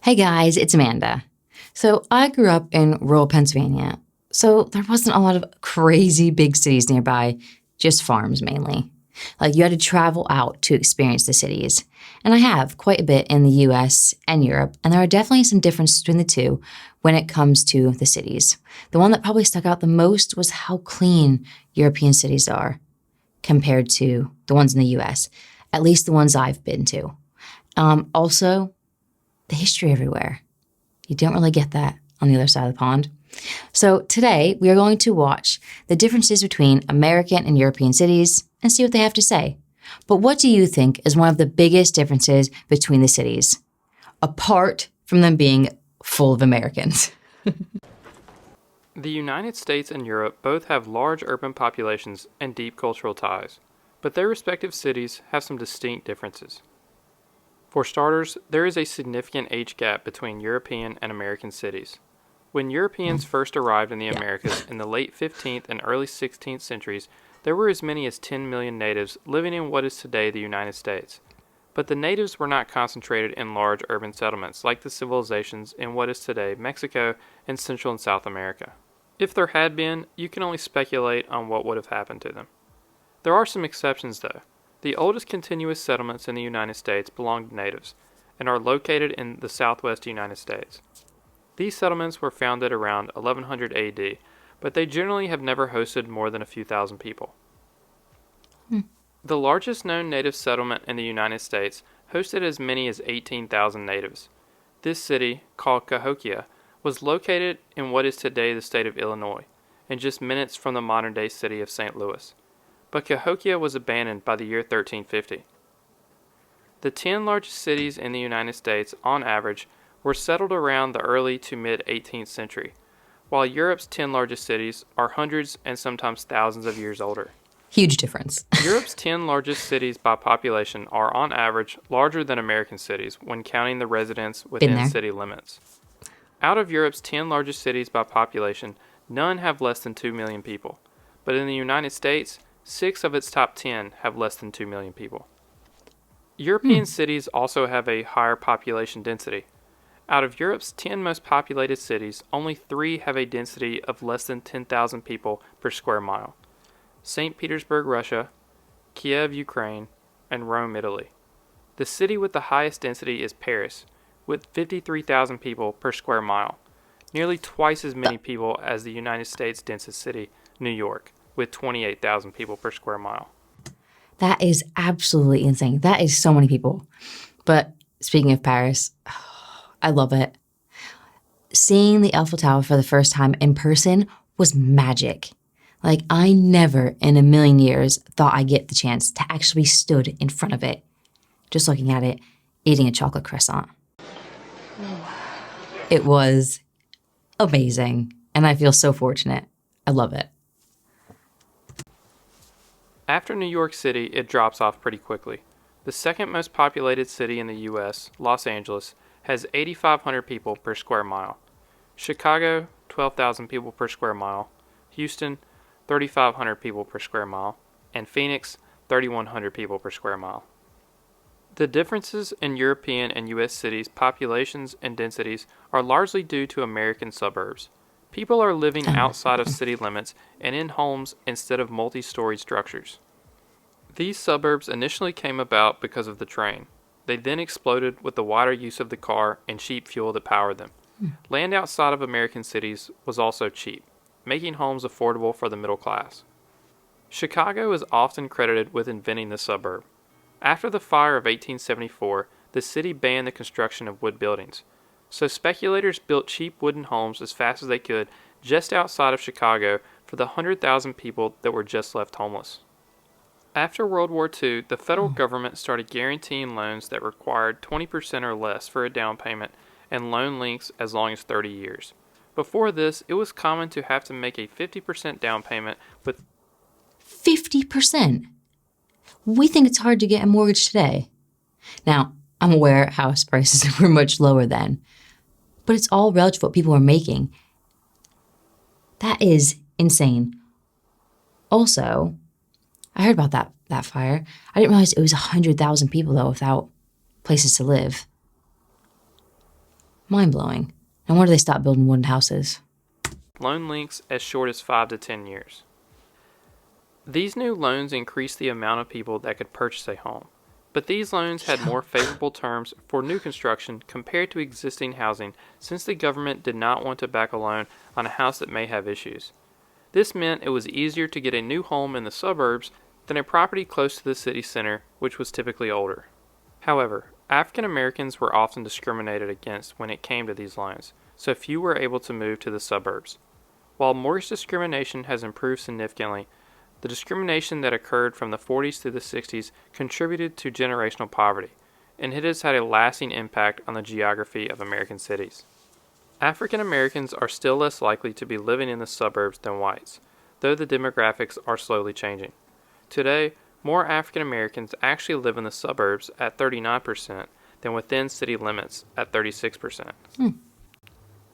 Hey guys, it's Amanda. So I grew up in rural Pennsylvania, so there wasn't a lot of crazy big cities nearby, just farms mainly. Like you had to travel out to experience the cities. And I have quite a bit in the US and Europe, and there are definitely some differences between the two when it comes to the cities. The one that probably stuck out the most was how clean European cities are compared to the ones in the US, at least the ones I've been to. Also, the history everywhere. You don't really get that on the other side of the pond. So today we are going to watch the differences between American and European cities and see what they have to say. But what do you think is one of the biggest differences between the cities, apart from them being full of Americans? The United States and Europe both have large urban populations and deep cultural ties, but their respective cities have some distinct differences. For starters, there is a significant age gap between European and American cities. When Europeans first arrived in the Americas in the late 15th and early 16th centuries, there were as many as 10 million natives living in what is today the United States. But the natives were not concentrated in large urban settlements like the civilizations in what is today Mexico and Central and South America. If there had been, you can only speculate on what would have happened to them. There are some exceptions though. The oldest continuous settlements in the United States belong to natives and are located in the southwest United States. These settlements were founded around 1100 AD, but they generally have never hosted more than a few thousand people. The largest known native settlement in the United States hosted as many as 18,000 natives. This city, called Cahokia, was located in what is today the state of Illinois, and just minutes from the modern-day city of St. Louis. But Cahokia was abandoned by the year 1350. The 10 largest cities in the United States, on average, were settled around the early to mid-18th century, while Europe's 10 largest cities are hundreds and sometimes thousands of years older. Huge difference. Europe's 10 largest cities by population are, on average, larger than American cities when counting the residents within city limits. Out of Europe's 10 largest cities by population, none have less than 2 million people, but in the United States, 6 of its top 10 have less than 2 million people. European cities also have a higher population density. Out of Europe's 10 most populated cities, only 3 have a density of less than 10,000 people per square mile. St. Petersburg, Russia, Kiev, Ukraine, and Rome, Italy. The city with the highest density is Paris, with 53,000 people per square mile, nearly twice as many people as the United States' densest city, New York, with 28,000 people per square mile. That is absolutely insane. That is so many people. But speaking of Paris, I love it. Seeing the Eiffel Tower for the first time in person was magic. Like, I never in a million years thought I'd get the chance to actually be stood in front of it, just looking at it, eating a chocolate croissant. It was amazing, and I feel so fortunate. I love it. After New York City, it drops off pretty quickly. The second most populated city in the U.S., Los Angeles, has 8,500 people per square mile. Chicago, 12,000 people per square mile. Houston, 3,500 people per square mile. And Phoenix, 3,100 people per square mile. The differences in European and U.S. cities' populations and densities are largely due to American suburbs. People are living outside of city limits and in homes instead of multi-story structures. These suburbs initially came about because of the train. They then exploded with the wider use of the car and cheap fuel that powered them. Land outside of American cities was also cheap, making homes affordable for the middle class. Chicago is often credited with inventing the suburb. After the fire of 1874, the city banned the construction of wood buildings. So speculators built cheap wooden homes as fast as they could just outside of Chicago for the 100,000 people that were just left homeless. After World War II, the federal government started guaranteeing loans that required 20% or less for a down payment and loan lengths as long as 30 years. Before this, it was common to have to make a 50% down payment with 50%? We think it's hard to get a mortgage today. Now, I'm aware house prices were much lower then, but it's all relative to what people are making. That is insane. Also, I heard about that fire. I didn't realize it was 100,000 people, though, without places to live. Mind-blowing. No wonder they stopped building wooden houses. Loan lengths as short as 5 to 10 years. These new loans increased the amount of people that could purchase a home, but these loans had more favorable terms for new construction compared to existing housing since the government did not want to back a loan on a house that may have issues. This meant it was easier to get a new home in the suburbs than a property close to the city center, which was typically older. However, African Americans were often discriminated against when it came to these loans, so few were able to move to the suburbs. While mortgage discrimination has improved significantly, the discrimination that occurred from the 40s to the 60s contributed to generational poverty, and it has had a lasting impact on the geography of American cities. African Americans are still less likely to be living in the suburbs than whites, though the demographics are slowly changing. Today, more African Americans actually live in the suburbs at 39% than within city limits at 36%.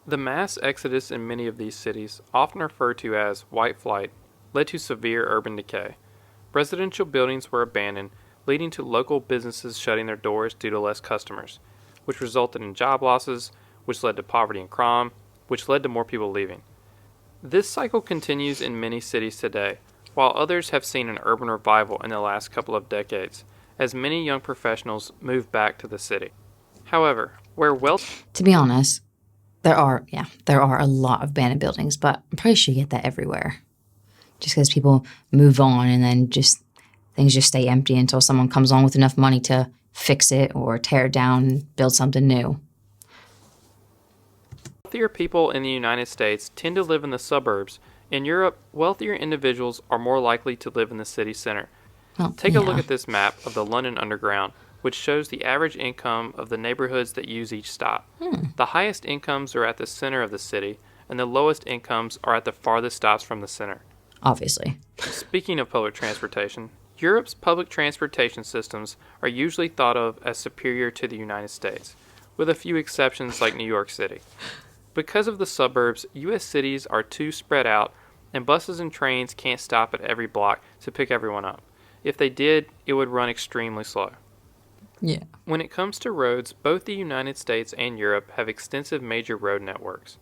The mass exodus in many of these cities, often referred to as white flight, led to severe urban decay. Residential buildings were abandoned, leading to local businesses shutting their doors due to less customers, which resulted in job losses, which led to poverty and crime, which led to more people leaving. This cycle continues in many cities today, while others have seen an urban revival in the last couple of decades, as many young professionals move back to the city. However, where wealth... To be honest, there are a lot of abandoned buildings, but I'm pretty sure you get that everywhere. Just because people move on and then things just stay empty until someone comes on with enough money to fix it or tear it down and build something new. Wealthier people in the United States tend to live in the suburbs. In Europe, wealthier individuals are more likely to live in the city center. Take a look at this map of the London Underground, which shows the average income of the neighborhoods that use each stop. The highest incomes are at the center of the city, and the lowest incomes are at the farthest stops from the center. Obviously. Speaking of public transportation, Europe's public transportation systems are usually thought of as superior to the United States, with a few exceptions like New York City. Because of the suburbs, U.S. cities are too spread out, and buses and trains can't stop at every block to pick everyone up. If they did, it would run extremely slow. Yeah. When it comes to roads, both the United States and Europe have extensive major road networks.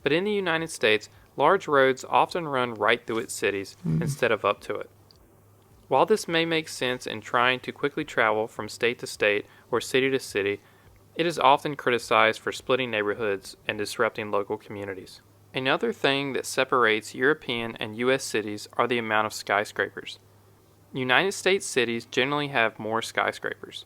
But in the United States, large roads often run right through its cities instead of up to it. While this may make sense in trying to quickly travel from state to state or city to city, it is often criticized for splitting neighborhoods and disrupting local communities. Another thing that separates European and U.S. cities are the amount of skyscrapers. United States cities generally have more skyscrapers.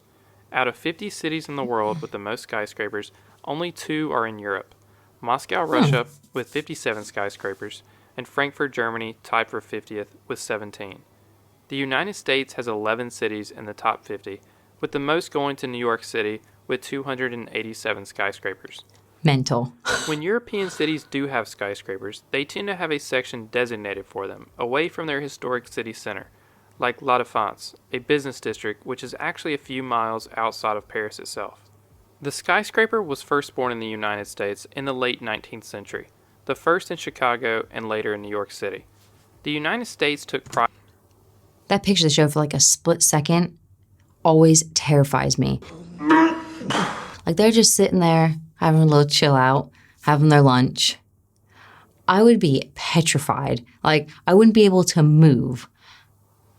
Out of 50 cities in the world with the most skyscrapers, only 2 are in Europe. Moscow, Russia, with 57 skyscrapers, and Frankfurt, Germany, tied for 50th with 17. The United States has 11 cities in the top 50, with the most going to New York City with 287 skyscrapers. Mental. When European cities do have skyscrapers, they tend to have a section designated for them, away from their historic city center, like La Défense, a business district which is actually a few miles outside of Paris itself. The skyscraper was first born in the United States in the late 19th century, the first in Chicago and later in New York City. The United States took pride. That picture they show for like a split second always terrifies me. Like they're just sitting there having a little chill out, having their lunch. I would be petrified. Like I wouldn't be able to move.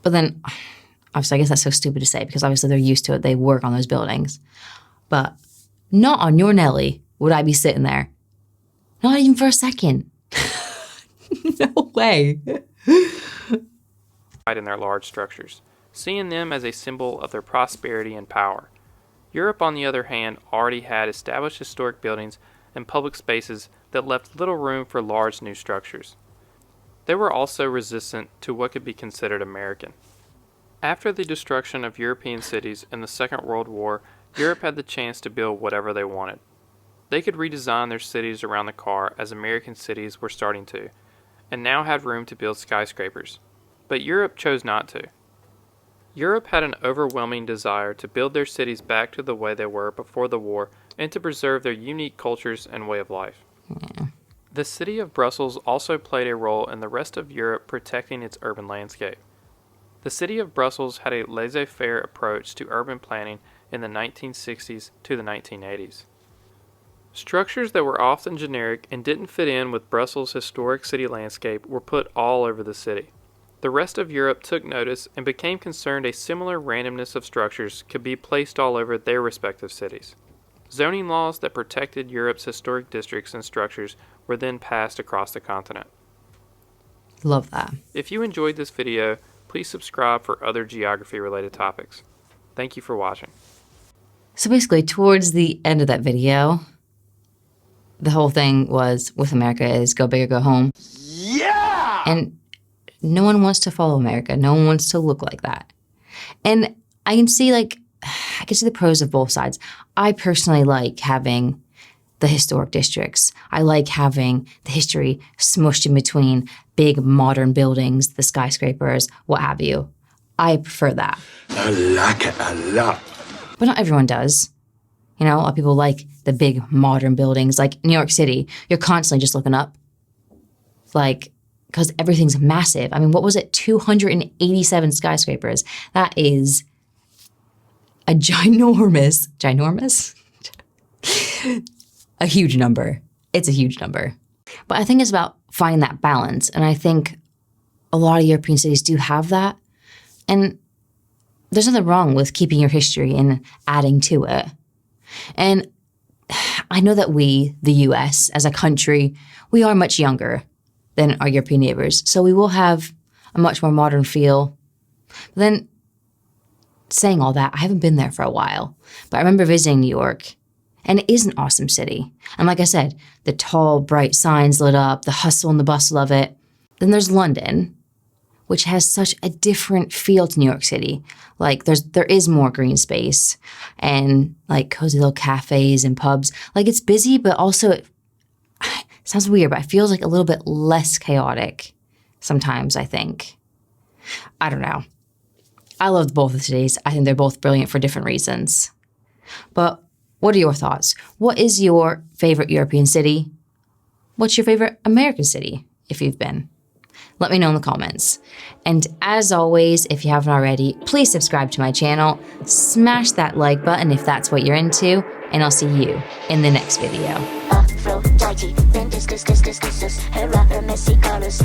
But then, obviously, I guess that's so stupid to say because obviously they're used to it. They work on those buildings. But not on your Nelly would I be sitting there. Not even for a second. No way. In their large structures, seeing them as a symbol of their prosperity and power. Europe, on the other hand, already had established historic buildings and public spaces that left little room for large new structures. They were also resistant to what could be considered American. After the destruction of European cities in the Second World War, Europe had the chance to build whatever they wanted. They could redesign their cities around the car as American cities were starting to, and now had room to build skyscrapers. But Europe chose not to. Europe had an overwhelming desire to build their cities back to the way they were before the war and to preserve their unique cultures and way of life. Yeah. The city of Brussels also played a role in the rest of Europe protecting its urban landscape. The city of Brussels had a laissez-faire approach to urban planning in the 1960s to the 1980s. Structures that were often generic and didn't fit in with Brussels' historic city landscape were put all over the city. The rest of Europe took notice and became concerned a similar randomness of structures could be placed all over their respective cities. Zoning laws that protected Europe's historic districts and structures were then passed across the continent. Love that. If you enjoyed this video, please subscribe for other geography-related topics. Thank you for watching. So basically, towards the end of that video, the whole thing was with America is go big or go home. Yeah! And no one wants to follow America. No one wants to look like that. And I can see the pros of both sides. I personally like having the historic districts. I like having the history smushed in between big modern buildings, the skyscrapers, what have you. I prefer that. I like it a lot. But not everyone does. You know, a lot of people like the big modern buildings, like New York City. You're constantly just looking up. Because everything's massive. I mean, what was it? 287 skyscrapers. That is a ginormous? A huge number. It's a huge number. But I think it's about finding that balance. And I think a lot of European cities do have that. And there's nothing wrong with keeping your history and adding to it. And I know that we, the US, as a country, we are much younger than our European neighbors. So we will have a much more modern feel. But then, saying all that, I haven't been there for a while. But I remember visiting New York, and it is an awesome city. And like I said, the tall, bright signs lit up, the hustle and the bustle of it. Then there's London, which has such a different feel to New York City. There is more green space and cozy little cafes and pubs. It's busy, but also it sounds weird, but it feels a little bit less chaotic sometimes, I think. I don't know. I love both of the cities. I think they're both brilliant for different reasons. But what are your thoughts? What is your favorite European city? What's your favorite American city, if you've been? Let me know in the comments. And as always, if you haven't already, please subscribe to my channel, smash that like button if that's what you're into, and I'll see you in the next video. Aphrodite, then discuss, her rapper, messy colors.